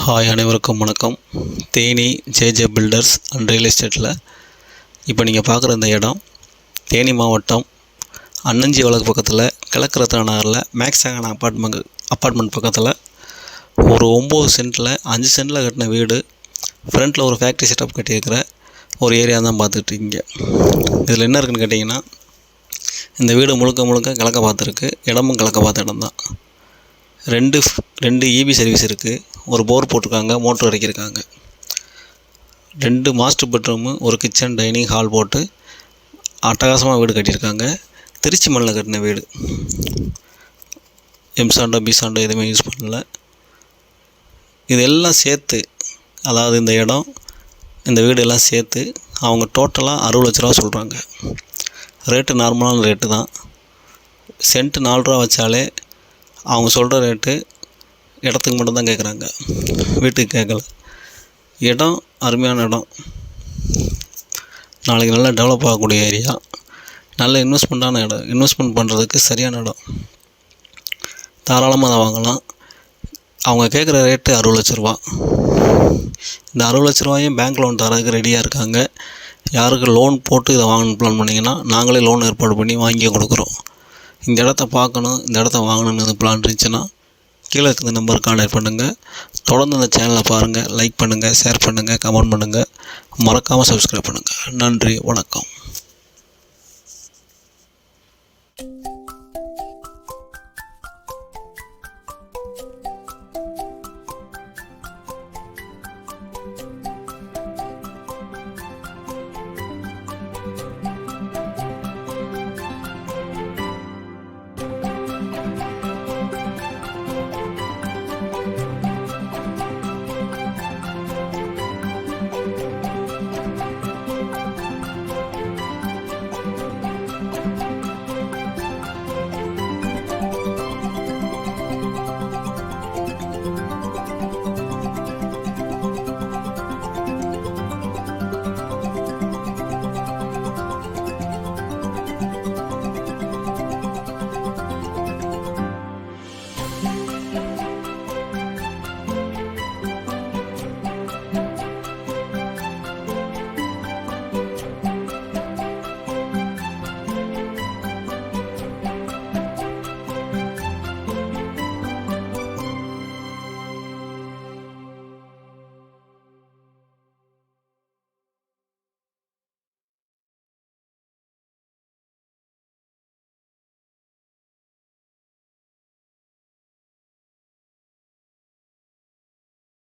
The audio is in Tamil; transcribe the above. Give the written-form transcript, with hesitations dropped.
ஹாய், அனைவருக்கும் வணக்கம். Theni JJ filters and real எஸ்டேட்டில் இப்போ நீங்கள் பார்க்குற இந்த இடம் தேனி மாவட்டம் அன்னஞ்சி வழக்கு பக்கத்தில் கிழக்கு ரத்னா நகரில் மேக்ஸாகன் அப்பார்ட்மெண்ட் பக்கத்தில் ஒரு 9 சென்ட்டில் 5 சென்ட்டில் கட்டின வீடு. ஃப்ரண்ட்டில் ஒரு ஃபேக்ட்ரி செட்டப் கட்டியிருக்கிற ஒரு ஏரியா தான் பார்த்துட்ருக்கீங்க. இதில் என்ன இருக்குதுன்னு கேட்டிங்கன்னா, இந்த வீடு முழுக்க கிழக்க பார்த்துருக்கு. இடமும் கிழக்க பார்த்த இடம் தான். ரெண்டு இபி சர்வீஸ் இருக்குது. ஒரு போர் போட்டிருக்காங்க, மோட்ரு இறக்கியிருக்காங்க. 2 மாஸ்டர் பெட்ரூமு, ஒரு கிச்சன், டைனிங் ஹால் போட்டு அட்டகாசமாக வீடு கட்டியிருக்காங்க. திருச்சி மண்ணில் கட்டின வீடு. எம்சாண்டோ பிசாண்டோ எதுவுமே யூஸ் பண்ணல. இதெல்லாம் சேர்த்து, அதாவது இந்த இடம் இந்த வீடு எல்லாம் சேர்த்து அவங்க டோட்டலாக 60 லட்ச ரூபா சொல்கிறாங்க. ரேட்டு நார்மலான ரேட்டு தான். சென்ட்டு 4 ரூபா வச்சாலே அவங்க சொல்கிற ரேட்டு இடத்துக்கு மட்டும்தான் கேட்குறாங்க, வீட்டுக்கு கேட்கல. இடம் அருமையான இடம். நாளைக்கு நல்லா டெவலப் ஆகக்கூடிய ஏரியா. நல்ல இன்வெஸ்ட்மெண்ட்டான இடம். இன்வெஸ்ட்மெண்ட் பண்ணுறதுக்கு சரியான இடம். தாராளமாக அதை வாங்கலாம். அவங்க கேட்குற ரேட்டு 60 லட்ச ரூபா. இந்த 60 லட்ச ரூபாயும் பேங்க் லோன் தரதுக்கு ரெடியாக இருக்காங்க. யாருக்கு லோன் போட்டு இதை வாங்கணும்னு பிளான் பண்ணிங்கன்னா நாங்களே லோன் ஏற்பாடு பண்ணி வாங்கி கொடுக்குறோம். இந்த இடத்த பார்க்கணும், இந்த இடத்த வாங்கணுன்னு பிளான் இருந்துச்சுன்னா கீழே இருக்கிற நம்பருக்கு கான்டாக்ட் பண்ணுங்கள். தொடர்ந்து இந்த சேனலை பாருங்கள், லைக் பண்ணுங்கள், ஷேர் பண்ணுங்கள், கமெண்ட் பண்ணுங்கள், மறக்காமல் சப்ஸ்கிரைப் பண்ணுங்கள். நன்றி, வணக்கம்.